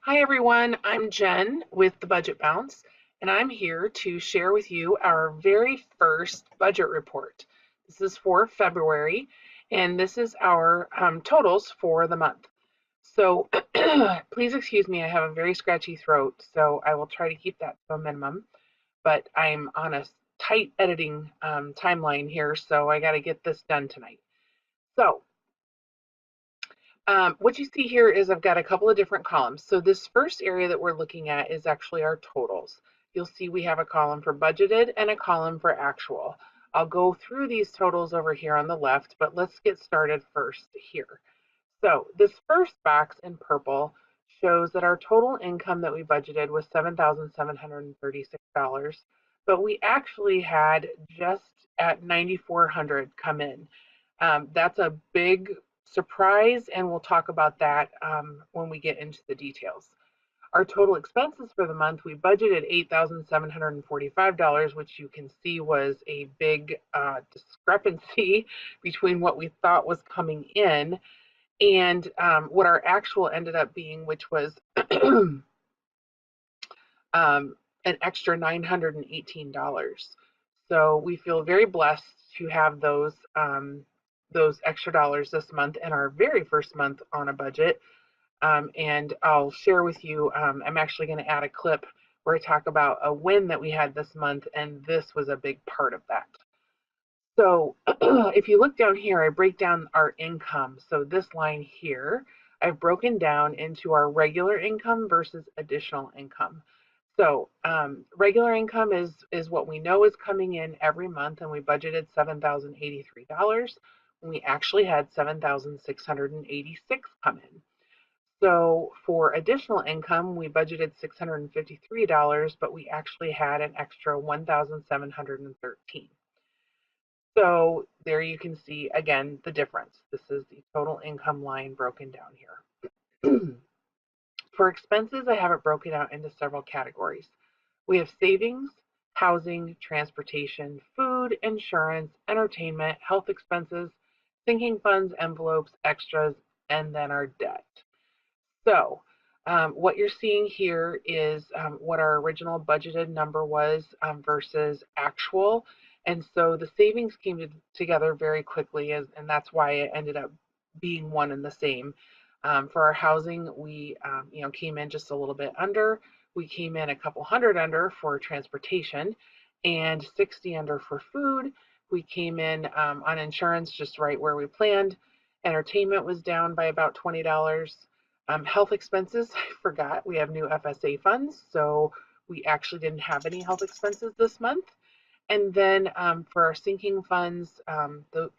Hi everyone, I'm Jen with the Budget Bounce, and I'm here to share with you our very first budget report. This is for February, and this is our totals for the month. So please excuse me, I have a very scratchy throat, so I will try to keep that to a minimum, but I'm on a tight editing timeline here, so I got to get this done tonight. So what you see here is I've got a couple of different columns. So this first area that we're looking at is actually our totals. You'll see we have a column for budgeted and a column for actual. I'll go through these totals over here on the left, but let's get started first here. So this first box in purple shows that our total income that we budgeted was $7,736, but we actually had just at 9,400 come in. That's a big surprise, and we'll talk about that when we get into the details. Our total expenses for the month, we budgeted $8,745, which you can see was a big discrepancy between what we thought was coming in and what our actual ended up being, which was an extra $918. So we feel very blessed to have those extra dollars this month in our very first month on a budget. And I'll share with you, I'm actually going to add a clip where I talk about a win that we had this month, and this was a big part of that. So if you look down here, I break down our income. So this line here, I've broken down into our regular income versus additional income. So regular income is what we know is coming in every month, and we budgeted $7,083 when we actually had $7,686 come in. So for additional income, we budgeted $653, but we actually had an extra $1,713. So there you can see again the difference. This is the total income line broken down here. For expenses, I have it broken out into several categories. We have savings, housing, transportation, food, insurance, entertainment, health expenses, sinking funds, envelopes, extras, and then our debt. So what you're seeing here is what our original budgeted number was versus actual. And so the savings came together very quickly, and that's why it ended up being one and the same. For our housing, we came in just a little bit under. We came in a couple hundred under for transportation and 60 under for food. We came in on insurance just right where we planned. Entertainment was down by about $20. Health expenses, I forgot, we have new FSA funds, so we actually didn't have any health expenses this month. And then for our sinking funds,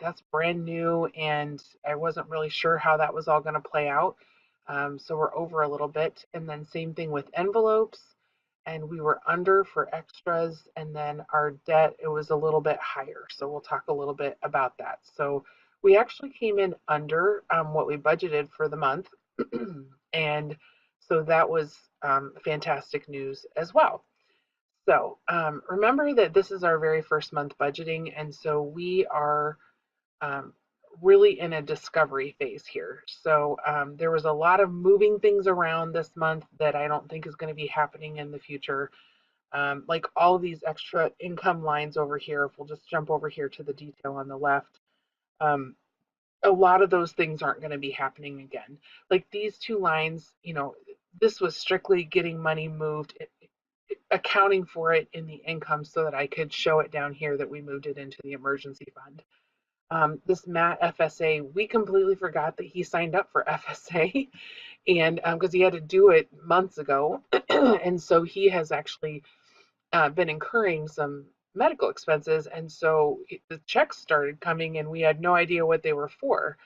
that's brand new, and I wasn't really sure how that was all going to play out. So we're over a little bit. And then same thing with envelopes, and we were under for extras. And then our debt, it was a little bit higher. So we'll talk a little bit about that. So we actually came in under what we budgeted for the month. And so that was fantastic news as well. So remember that this is our very first month budgeting, and so we are really in a discovery phase here. So there was a lot of moving things around this month that I don't think is going to be happening in the future. Like all these extra income lines over here, if we'll just jump over here to the detail on the left, a lot of those things aren't going to be happening again. Like these two lines, this was strictly getting money moved, accounting for it in the income so that I could show it down here that we moved it into the emergency fund. This Matt FSA, we completely forgot that he signed up for FSA, and because he had to do it months ago, and so he has actually been incurring some medical expenses, and so the checks started coming, and we had no idea what they were for.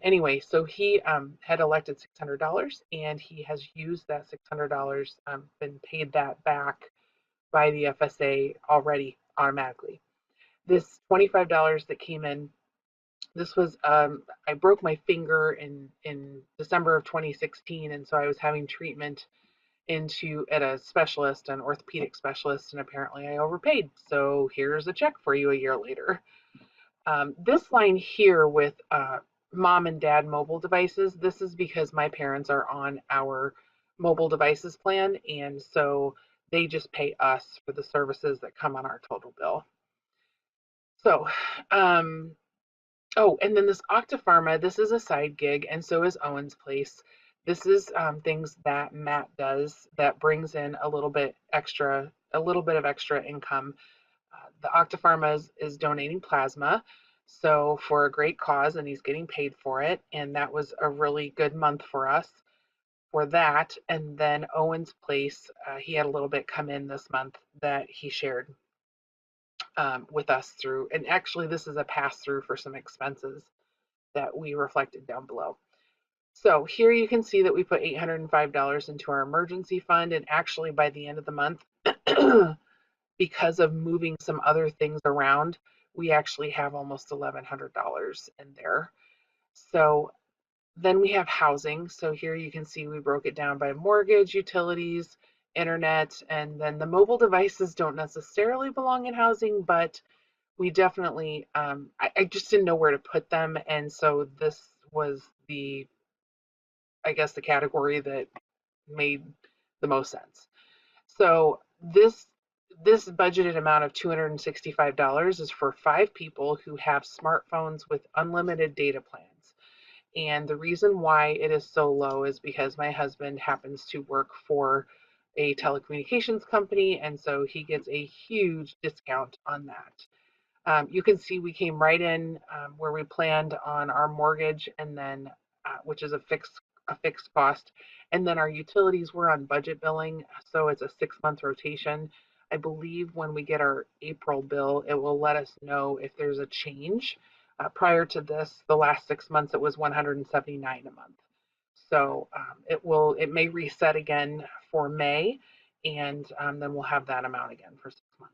Anyway, so he had elected $600, and he has used that $600, been paid that back by the FSA already automatically. This $25 that came in, this was I broke my finger in December of 2016, and so I was having treatment at a specialist, an orthopedic specialist, and apparently I overpaid. So here's a check for you a year later. This line here with mom and dad mobile devices, this is because my parents are on our mobile devices plan, and so they just pay us for the services that come on our total bill. So, oh, and then this Octapharma, this is a side gig, and so is Owen's Place. This is things that Matt does that brings in a little bit of extra income. The Octapharma is donating plasma, so for a great cause, and he's getting paid for it, and that was a really good month for us for that. And then Owen's Place, he had a little bit come in this month that he shared with us through, and actually this is a pass through for some expenses that we reflected down below. So here you can see that we put $805 into our emergency fund, and actually by the end of the month, because of moving some other things around, we actually have almost $1,100 in there. So then we have housing. So here you can see we broke it down by mortgage, utilities, internet, and then the mobile devices don't necessarily belong in housing, but we definitely, I just didn't know where to put them. And so this was I guess, the category that made the most sense. So this budgeted amount of $265 is for 5 people who have smartphones with unlimited data plans. And the reason why it is so low is because my husband happens to work for a telecommunications company, and so he gets a huge discount on that. You can see we came right in where we planned on our mortgage, and then which is a fixed cost, and then our utilities were on budget billing, so it's a 6-month rotation. I believe when we get our April bill, it will let us know if there's a change. Prior to this, the last 6 months, it was $179 a month. So it may reset again for May, and then we'll have that amount again for 6 months.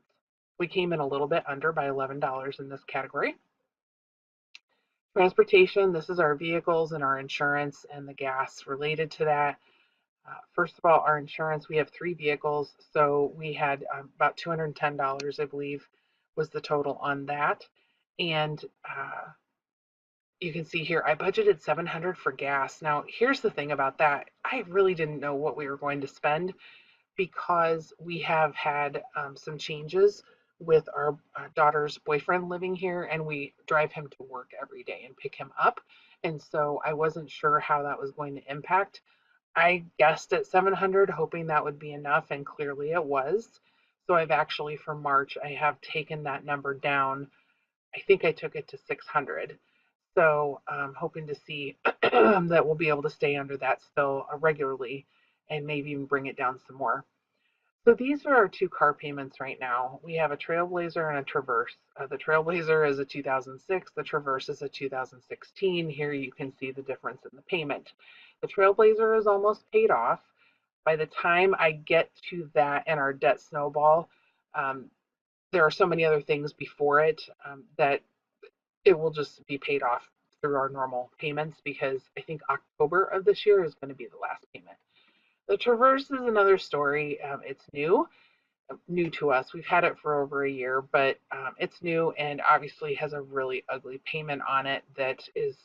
We came in a little bit under by $11 in this category. Transportation, this is our vehicles and our insurance and the gas related to that. First of all, our insurance, we have 3 vehicles, so we had about $210, I believe, was the total on that. And you can see here, I budgeted $700 for gas. Now, here's the thing about that. I really didn't know what we were going to spend because we have had some changes with our daughter's boyfriend living here, and we drive him to work every day and pick him up. And so I wasn't sure how that was going to impact. I guessed at 700, hoping that would be enough, and clearly it was. So I've actually, for March, I have taken that number down. I think I took it to 600. So I'm hoping to see that we'll be able to stay under that still regularly and maybe even bring it down some more. So these are our 2 car payments right now. We have a Trailblazer and a Traverse. The Trailblazer is a 2006, the Traverse is a 2016. Here you can see the difference in the payment. The Trailblazer is almost paid off. By the time I get to that and our debt snowball, there are so many other things before it that it will just be paid off through our normal payments, because I think October of this year is going to be the last payment. The Traverse is another story. It's new to us. We've had it for over a year, but it's new and obviously has a really ugly payment on it that is,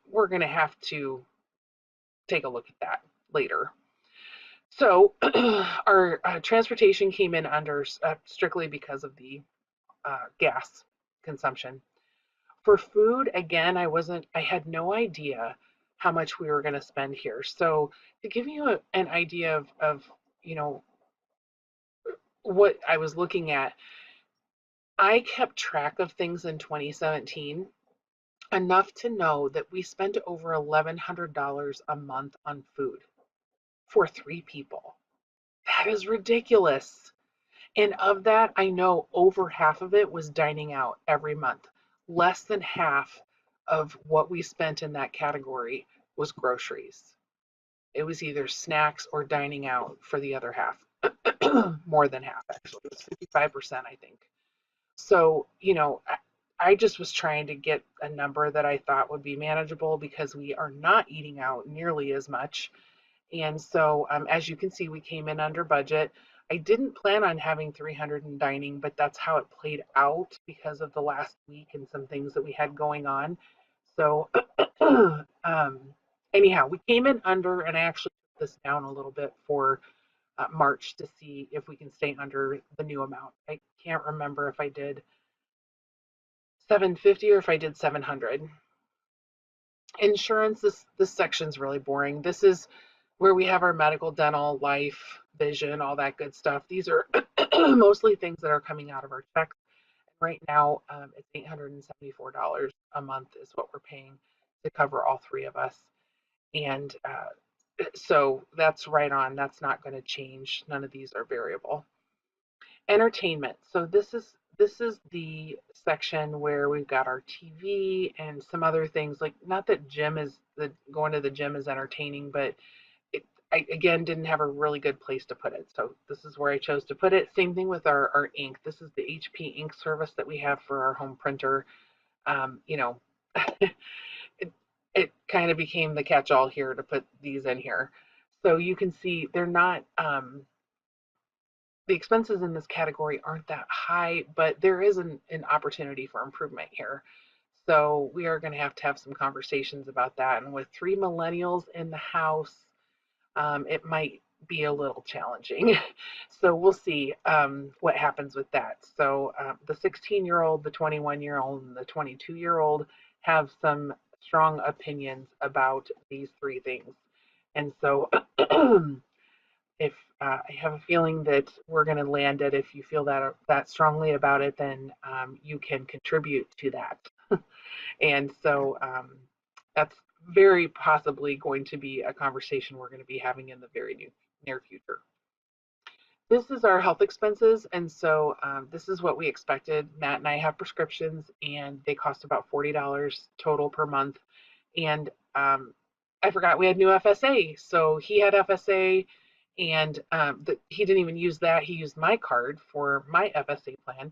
we're going to have to take a look at that later. So our transportation came in under strictly because of the gas consumption. For food, again, I had no idea how much we were going to spend here. So to give you an idea of what I was looking at, I kept track of things in 2017 enough to know that we spent over $1,100 a month on food for 3 people. That is ridiculous. And of that, I know over half of it was dining out every month. Less than half of what we spent in that category was groceries. It was either snacks or dining out for the other half. More than half, actually. It was 55%, I think. So, I just was trying to get a number that I thought would be manageable because we are not eating out nearly as much. And so, as you can see, we came in under budget. I didn't plan on having 300 in dining, but that's how it played out because of the last week and some things that we had going on. So, anyhow, we came in under, and I actually took this down a little bit for March to see if we can stay under the new amount. I can't remember if I did 750 or if I did 700. Insurance, this section's really boring. This is where we have our medical, dental, life, vision, all that good stuff. These are mostly things that are coming out of our checks. Right now, it's $874 a month is what we're paying to cover all three of us. And so that's right on. That's not going to change. None of these are variable. Entertainment. So this is the section where we've got our TV and some other things. Like, not that going to the gym is entertaining, but I again didn't have a really good place to put it. So this is where I chose to put it. Same thing with our ink. This is the HP ink service that we have for our home printer. You know, it kind of became the catch-all here to put these in here. So you can see they're not, the expenses in this category aren't that high, but there is an opportunity for improvement here. So we are going to have some conversations about that. And with 3 millennials in the house, it might be a little challenging. So we'll see what happens with that. So the 16-year-old, the 21-year-old, and the 22-year-old have some strong opinions about these 3 things. And so if I have a feeling that we're going to land it, if you feel that strongly about it, then you can contribute to that. And so that's very possibly going to be a conversation we're going to be having in the very near future. This is our health expenses, and so this is what we expected. Matt and I have prescriptions, and they cost about $40 total per month. And I forgot we had new FSA, so he had FSA, and he didn't even use that. He used my card for my FSA plan.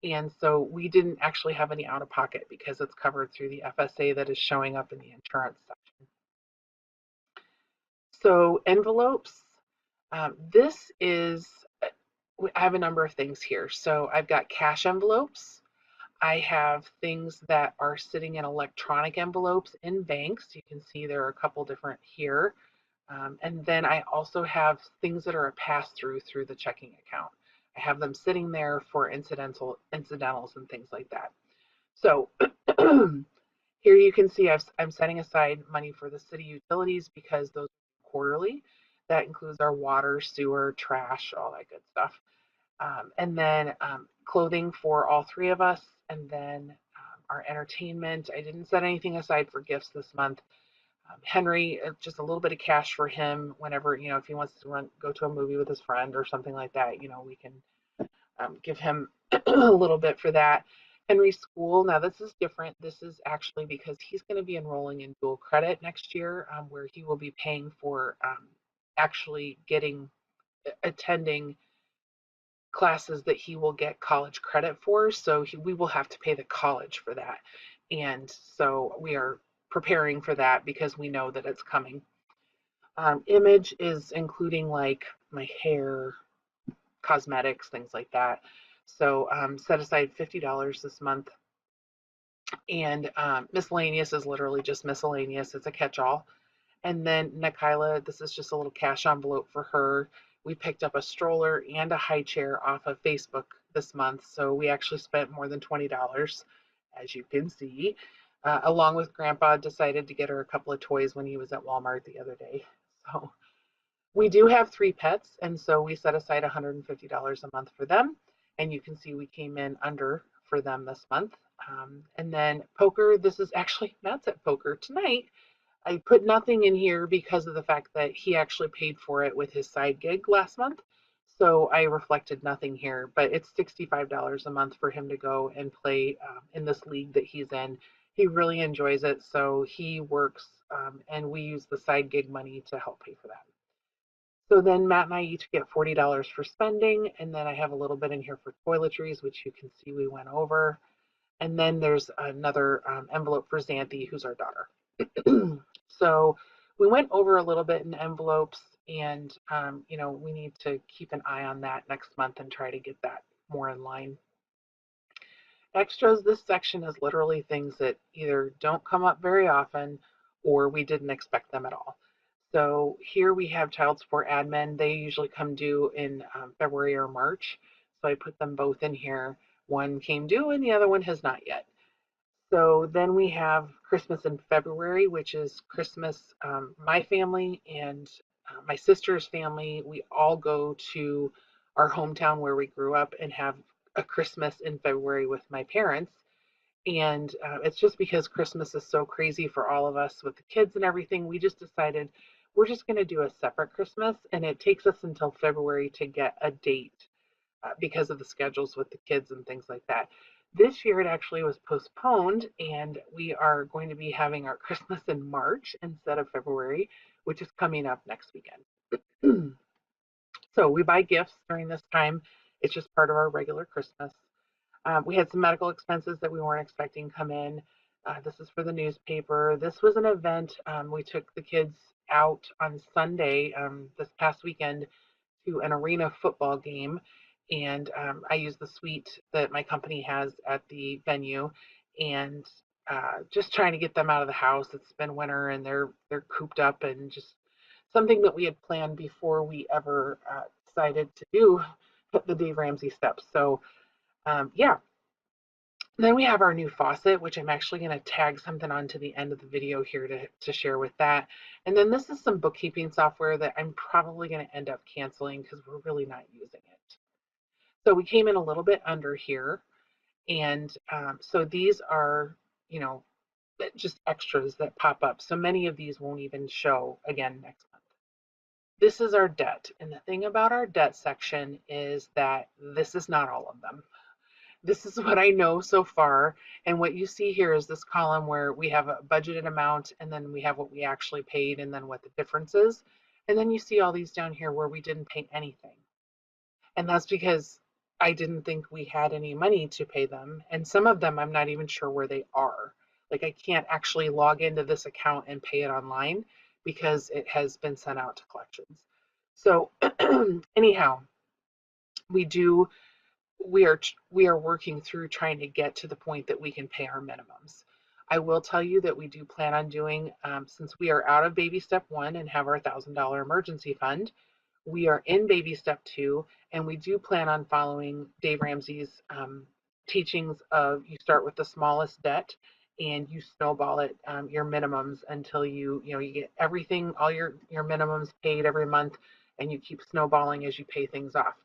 And so we didn't actually have any out of pocket because it's covered through the FSA that is showing up in the insurance section. So envelopes, this is, I have a number of things here. So I've got cash envelopes. I have things that are sitting in electronic envelopes in banks. You can see there are a couple different here. And then I also have things that are a pass-through through the checking account. I have them sitting there for incidentals and things like that. So here you can see I'm setting aside money for the city utilities because those are quarterly. That includes our water, sewer, trash, all that good stuff. And then clothing for all 3 of us. And then our entertainment. I didn't set anything aside for gifts this month. Henry, just a little bit of cash for him whenever, if he wants to go to a movie with his friend or something like that, we can give him a little bit for that. Henry's school, now this is different. This is actually because he's going to be enrolling in dual credit next year, where he will be paying for actually attending classes that he will get college credit for. So we will have to pay the college for that. And so we are preparing for that because we know that it's coming. Image is including like my hair, cosmetics, things like that. So set aside $50 this month. And miscellaneous is literally just miscellaneous. It's a catch-all. And then Nikayla, this is just a little cash envelope for her. We picked up a stroller and a high chair off of Facebook this month. So we actually spent more than $20, as you can see. Along with Grandpa decided to get her a couple of toys when he was at Walmart the other day. So we do have 3 pets, and so we set aside $150 a month for them. And you can see we came in under for them this month. And then poker, this is actually Matt's at poker tonight. I put nothing in here because of the fact that he actually paid for it with his side gig last month. So I reflected nothing here, but it's $65 a month for him to go and play in this league that he's in. He really enjoys it, so he works, and we use the side gig money to help pay for that. So then Matt and I each get $40 for spending, and then I have a little bit in here for toiletries, which you can see we went over. And then there's another envelope for Xanthi, who's our daughter. So we went over a little bit in envelopes, and we need to keep an eye on that next month and try to get that more in line. Extras, this section is literally things that either don't come up very often or we didn't expect them at all. So here we have child support admin. They usually come due in February or March. So I put them both in here. One came due and the other one has not yet. So then we have Christmas in February, which is Christmas. My family and my sister's family, we all go to our hometown where we grew up and have a Christmas in February with my parents. And it's just because Christmas is so crazy for all of us with the kids and everything. We just decided we're just going to do a separate Christmas, and it takes us until February to get a date because of the schedules with the kids and things like that. This year it actually was postponed, and we are going to be having our Christmas in March instead of February, which is coming up next weekend. So we buy gifts during this time. It's just part of our regular Christmas. We had some medical expenses that we weren't expecting come in. This is for the newspaper. This was an event. We took the kids out on Sunday, this past weekend, to an arena football game, and I used the suite that my company has at the venue, and just trying to get them out of the house. It's been winter, and they're cooped up, and just something that we had planned before we ever decided to do the Dave Ramsey steps. So yeah. Then we have our new faucet, which I'm actually going to tag something onto the end of the video here to share with that. And then this is some bookkeeping software that I'm probably going to end up canceling because we're really not using it. So we came in a little bit under here. And so these are, you know, just extras that pop up. So many of these won't even show again next month. This is our debt. And the thing about our debt section is that this is not all of them. This is what I know so far. And what you see here is this column where we have a budgeted amount, and then we have what we actually paid, and then what the difference is. And then you see all these down here where we didn't pay anything. And that's because I didn't think we had any money to pay them. And some of them, I'm not even sure where they are. Like, I can't actually log into this account and pay it online because it has been sent out to collections. So anyhow, we do we are working through trying to get to the point that we can pay our minimums. I will tell you that we do plan on doing, since we are out of baby step 1 and have our $1,000 emergency fund, we are in baby step 2, and we do plan on following Dave Ramsey's teachings of you start with the smallest debt and you snowball it, your minimums until you get everything, all your minimums paid every month, and you keep snowballing as you pay things off.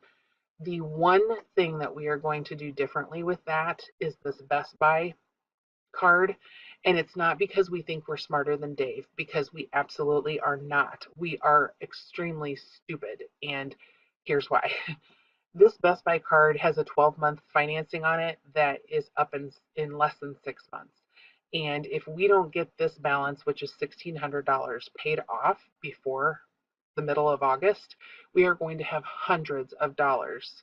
The one thing that we are going to do differently with that is this Best Buy card. And it's not because we think we're smarter than Dave, because we absolutely are not. We are extremely stupid. And here's why. This Best Buy card has a 12-month financing on it that is up in less than 6 months. And if we don't get this balance, which is $1,600, paid off before the middle of August, we are going to have hundreds of dollars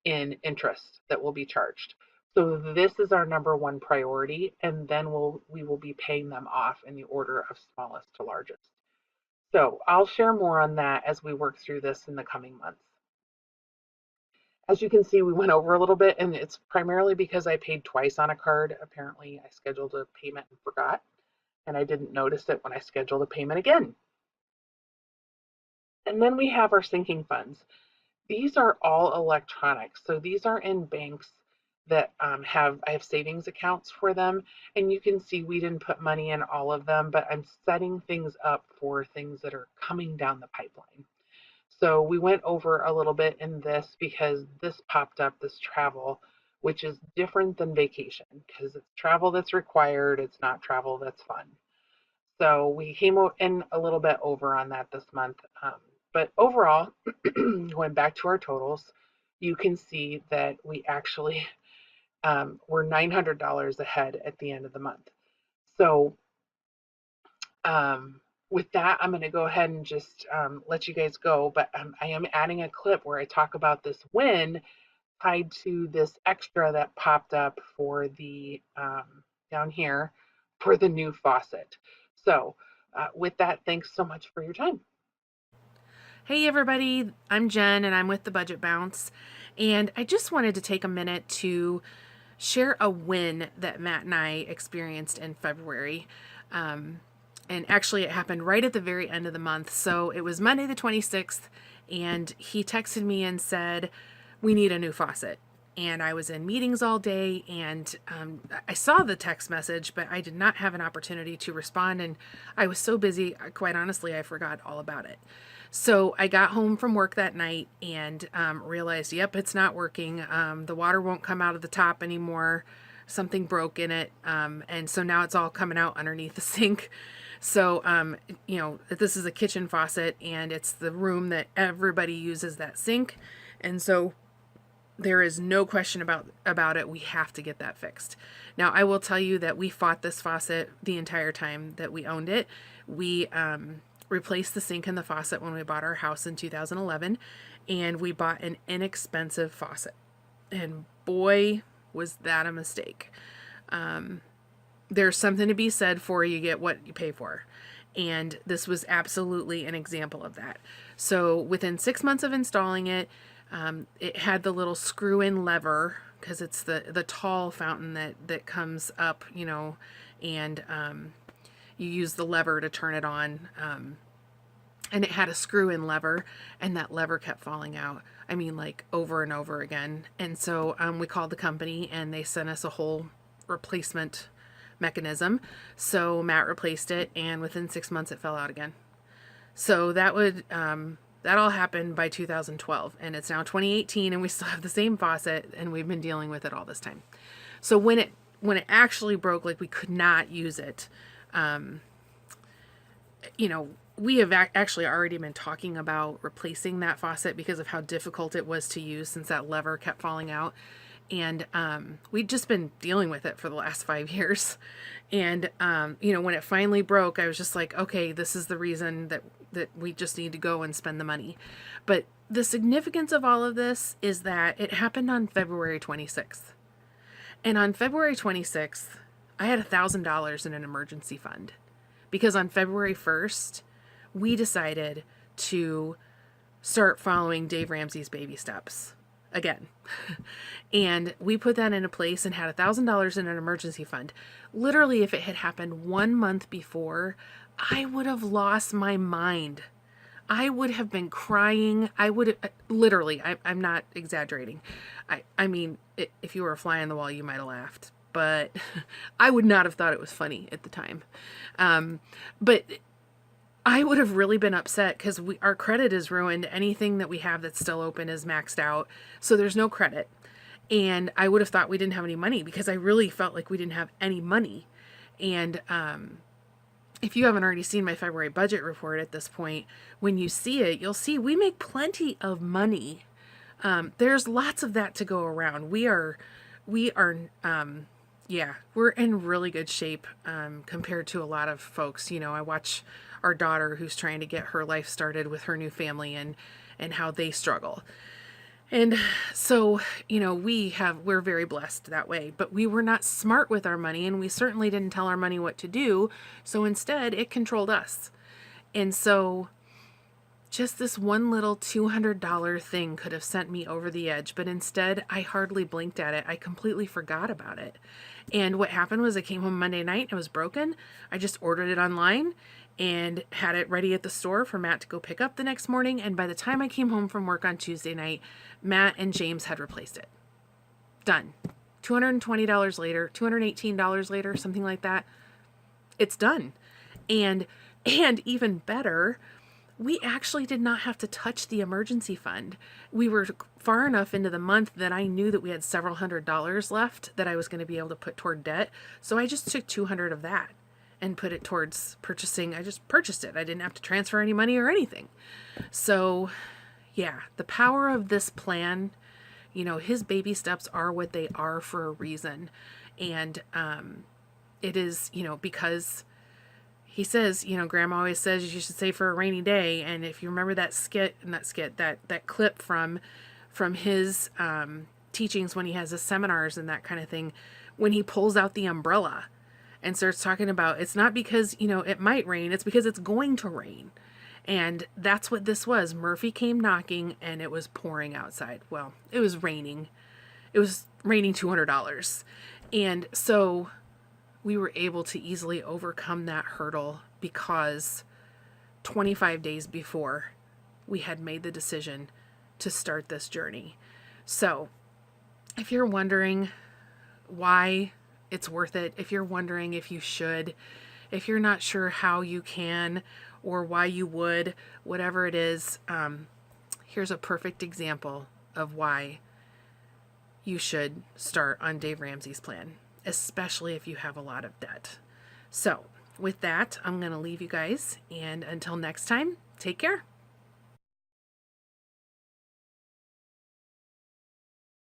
in interest that will be charged. So this is our number one priority, and then we will be paying them off in the order of smallest to largest. So I'll share more on that as we work through this in the coming months. As you can see, we went over a little bit, and it's primarily because I paid twice on a card. Apparently, I scheduled a payment and forgot, and I didn't notice it when I scheduled a payment again. And then we have our sinking funds. These are all electronic. So these are in banks that I have savings accounts for them. And you can see we didn't put money in all of them, but I'm setting things up for things that are coming down the pipeline. So we went over a little bit in this because this popped up, this travel, which is different than vacation because it's travel that's required. It's not travel that's fun. So we came in a little bit over on that this month. But overall, going back to our totals, you can see that we actually were $900 ahead at the end of the month. So with that, I'm going to go ahead and just let you guys go. But I am adding a clip where I talk about this win tied to this extra that popped up for the down here for the new faucet. So with that, thanks so much for your time. Hey everybody, I'm Jen and I'm with the Budget Bounce, and I just wanted to take a minute to share a win that Matt and I experienced in February. And actually, it happened right at the very end of the month. So it was Monday the 26th, and he texted me and said, "We need a new faucet." And I was in meetings all day, and I saw the text message, but I did not have an opportunity to respond. And I was so busy, quite honestly, I forgot all about it. So I got home from work that night and realized, yep, it's not working. The water won't come out of the top anymore. Something broke in it. And so now it's all coming out underneath the sink. So, this is a kitchen faucet, and it's the room that everybody uses that sink. And so there is no question about it. We have to get that fixed. Now, I will tell you that we fought this faucet the entire time that we owned it. We replaced the sink and the faucet when we bought our house in 2011, and we bought an inexpensive faucet. And boy, was that a mistake. There's something to be said for you get what you pay for. And this was absolutely an example of that. So within 6 months of installing it, it had the little screw-in lever, because it's the tall fountain that comes up, and you use the lever to turn it on. And it had a screw-in lever, and that lever kept falling out. I mean, like over and over again. And so we called the company, and they sent us a whole replacement mechanism. So Matt replaced it, and within 6 months it fell out again. So that all happened by 2012, and it's now 2018, and we still have the same faucet, and we've been dealing with it all this time. So when it actually broke, like we could not use it, we have actually already been talking about replacing that faucet because of how difficult it was to use since that lever kept falling out. And we'd just been dealing with it for the last 5 years. And, when it finally broke, I was just like, okay, this is the reason that we just need to go and spend the money. But the significance of all of this is that it happened on February 26th. And on February 26th, I had $1,000 in an emergency fund. Because on February 1st, we decided to start following Dave Ramsey's baby steps again. And we put that into place and had $1,000 in an emergency fund. Literally, if it had happened 1 month before, I would have lost my mind. I would have been crying. I would literally, I'm not exaggerating. I mean, if you were a fly on the wall, you might have laughed. But I would not have thought it was funny at the time. But I would have really been upset because our credit is ruined. Anything that we have that's still open is maxed out. So there's no credit. And I would have thought we didn't have any money because I really felt like we didn't have any money. And if you haven't already seen my February budget report at this point, when you see it, you'll see we make plenty of money. There's lots of that to go around. We're in really good shape compared to a lot of folks. I watch our daughter who's trying to get her life started with her new family and how they struggle. And so, we're very blessed that way, but we were not smart with our money, and we certainly didn't tell our money what to do. So instead it controlled us. And so just this one little $200 thing could have sent me over the edge, but instead I hardly blinked at it. I completely forgot about it. And what happened was I came home Monday night, it was broken. I just ordered it online and had it ready at the store for Matt to go pick up the next morning. And by the time I came home from work on Tuesday night, Matt and James had replaced it. Done. $220 later, $218 later, something like that. It's done. And even better, we actually did not have to touch the emergency fund. We were far enough into the month that I knew that we had several $100s left that I was going to be able to put toward debt. So I just took $200 of that and put it towards purchasing. I just purchased it. I didn't have to transfer any money or anything. So yeah, the power of this plan, his baby steps are what they are for a reason. And it is, because he says, Grandma always says you should save for a rainy day. And if you remember that clip from his teachings when he has his seminars and that kind of thing, when he pulls out the umbrella and starts talking about it's not because, it might rain, it's because it's going to rain. And that's what this was. Murphy came knocking and it was pouring outside. Well, it was raining. It was raining $200. And so we were able to easily overcome that hurdle because 25 days before we had made the decision to start this journey. So if you're wondering why it's worth it, if you're wondering if you should, if you're not sure how you can or why you would, whatever it is, here's a perfect example of why you should start on Dave Ramsey's plan, especially if you have a lot of debt. So with that, I'm going to leave you guys, and until next time, take care.